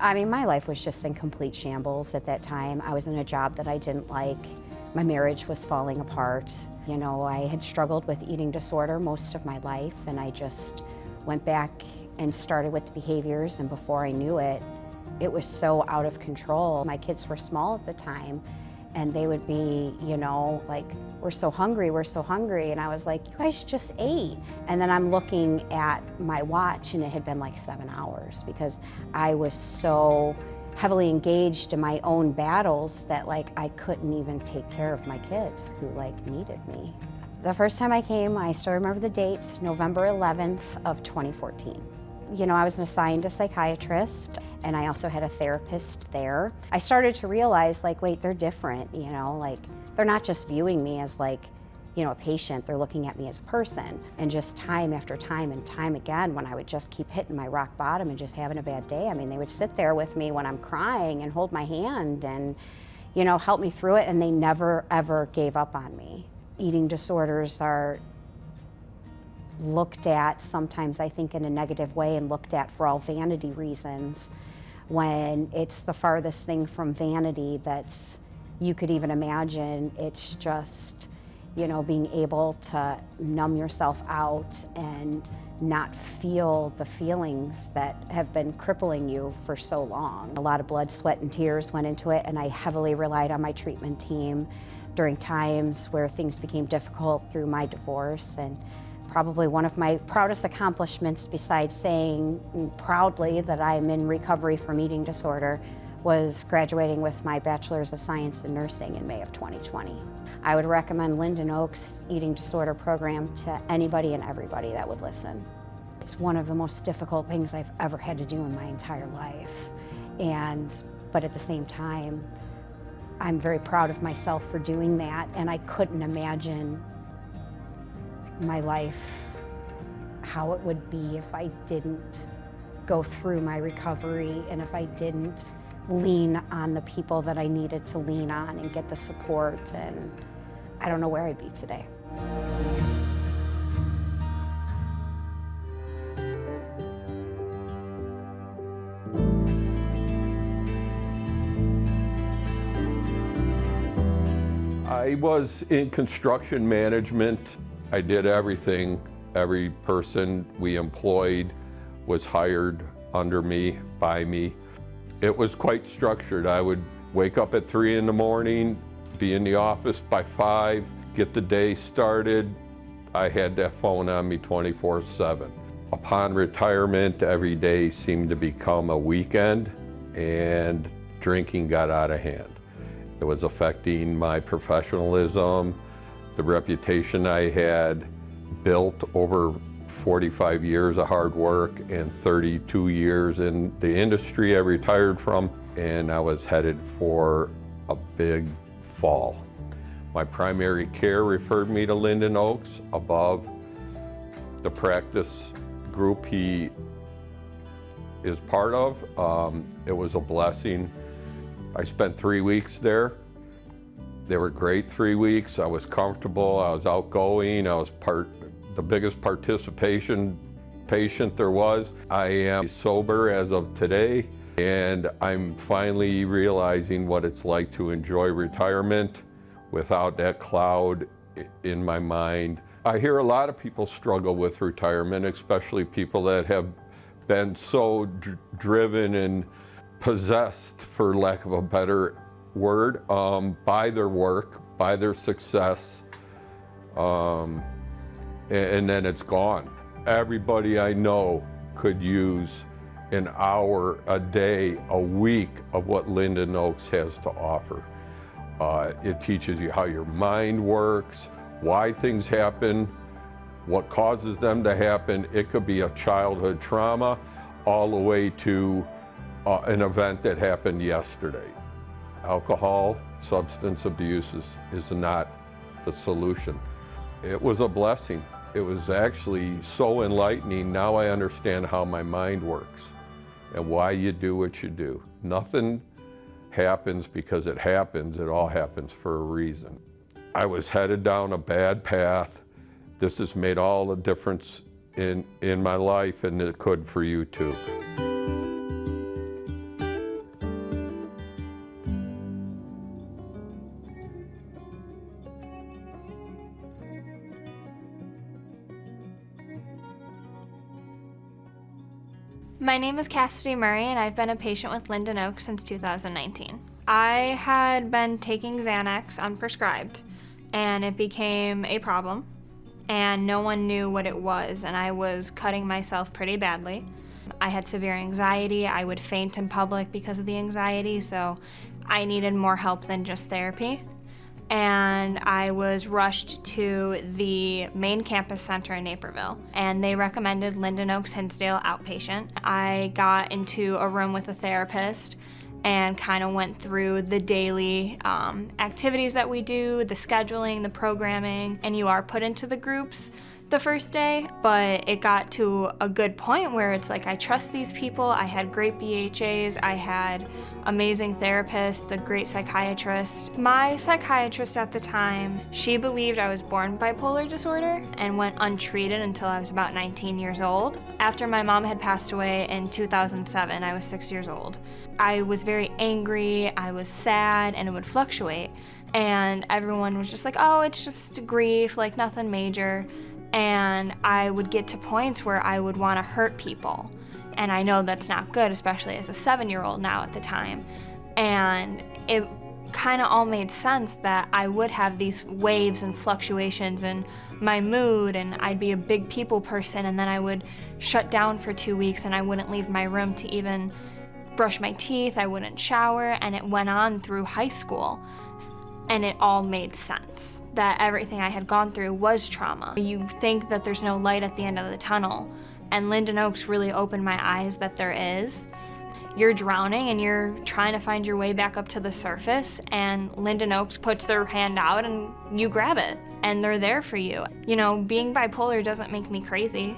I mean, my life was just in complete shambles at that time. I was in a job that I didn't like. My marriage was falling apart. You know, I had struggled with eating disorder most of my life, and I just went back and started with the behaviors, and before I knew it, it was so out of control. My kids were small at the time, and they would be, you know, like, we're so hungry, and I was like, you guys just ate. And then I'm looking at my watch, and it had been like 7 hours because I was so heavily engaged in my own battles that like I couldn't even take care of my kids who like needed me. The first time I came, I still remember the date, November 11th of 2014. You know, I was assigned a psychiatrist, and I also had a therapist there. I started to realize, like, wait, they're different, you know, like, they're not just viewing me as like, you know, a patient, they're looking at me as a person. And just time after time and time again, when I would just keep hitting my rock bottom and just having a bad day, I mean, they would sit there with me when I'm crying and hold my hand and, you know, help me through it, and they never, ever gave up on me. Eating disorders are looked at sometimes, I think, in a negative way and looked at for all vanity reasons, when it's the farthest thing from vanity that's you could even imagine. It's just, you know, being able to numb yourself out and not feel the feelings that have been crippling you for so long. A lot of blood, sweat, and tears went into it, and I heavily relied on my treatment team during times where things became difficult through my divorce. And probably one of my proudest accomplishments, besides saying proudly that I'm in recovery from eating disorder, was graduating with my Bachelor's of Science in Nursing in May of 2020. I would recommend Linden Oaks Eating Disorder Program to anybody and everybody that would listen. It's one of the most difficult things I've ever had to do in my entire life. But at the same time, I'm very proud of myself for doing that, and I couldn't imagine my life, how it would be if I didn't go through my recovery and if I didn't lean on the people that I needed to lean on and get the support, and I don't know where I'd be today. I was in construction management. I did everything. Every person we employed was hired under me, by me. It was quite structured. I would wake up at 3 in the morning, be in the office by 5, get the day started. I had that phone on me 24/7. Upon retirement, every day seemed to become a weekend, and drinking got out of hand. It was affecting my professionalism, the reputation I had built over 45 years of hard work and 32 years in the industry I retired from, and I was headed for a big fall. My primary care referred me to Linden Oaks above the practice group he is part of. It was a blessing. I spent 3 weeks there. They were great 3 weeks. I was comfortable, I was outgoing, I was the biggest participation patient there was. I am sober as of today, and I'm finally realizing what it's like to enjoy retirement without that cloud in my mind. I hear a lot of people struggle with retirement, especially people that have been so driven and possessed, for lack of a better word, by their work, by their success, and then it's gone. Everybody I know could use an hour a day, a week of what Linden Oaks has to offer. It teaches you how your mind works, why things happen, what causes them to happen. It could be a childhood trauma all the way to an event that happened yesterday. Alcohol, substance abuse is not the solution. It was a blessing. It was actually so enlightening. Now I understand how my mind works and why you do what you do. Nothing happens because it happens. It all happens for a reason. I was headed down a bad path. This has made all the difference in my life, and it could for you too. My name is Cassidy Murray, and I've been a patient with Linden Oaks since 2019. I had been taking Xanax unprescribed, and it became a problem, and no one knew what it was, and I was cutting myself pretty badly. I had severe anxiety. I would faint in public because of the anxiety, so I needed more help than just therapy. And I was rushed to the main campus center in Naperville, and they recommended Linden Oaks Hinsdale outpatient. I got into a room with a therapist and kind of went through the daily activities that we do, the scheduling, the programming, and you are put into the groups the first day, but it got to a good point where it's like, I trust these people. I had great BHAs, I had amazing therapists, a great psychiatrist. My psychiatrist at the time, she believed I was born bipolar disorder and went untreated until I was about 19 years old. After my mom had passed away in 2007, I was 6 years old. I was very angry, I was sad, and it would fluctuate. And everyone was just like, oh, it's just grief, like nothing major. And I would get to points where I would want to hurt people. And I know that's not good, especially as a 7-year-old now at the time. And it kind of all made sense that I would have these waves and fluctuations in my mood, and I'd be a big people person, and then I would shut down for 2 weeks and I wouldn't leave my room to even brush my teeth, I wouldn't shower, and it went on through high school. And it all made sense that everything I had gone through was trauma. You think that there's no light at the end of the tunnel, and Linden Oaks really opened my eyes that there is. You're drowning and you're trying to find your way back up to the surface, and Linden Oaks puts their hand out and you grab it, and they're there for you. You know, being bipolar doesn't make me crazy.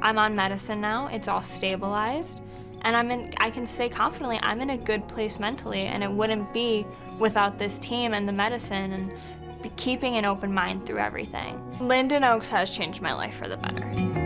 I'm on medicine now, it's all stabilized, and I can say confidently I'm in a good place mentally, and it wouldn't be without this team and the medicine and keeping an open mind through everything. Linden Oaks has changed my life for the better.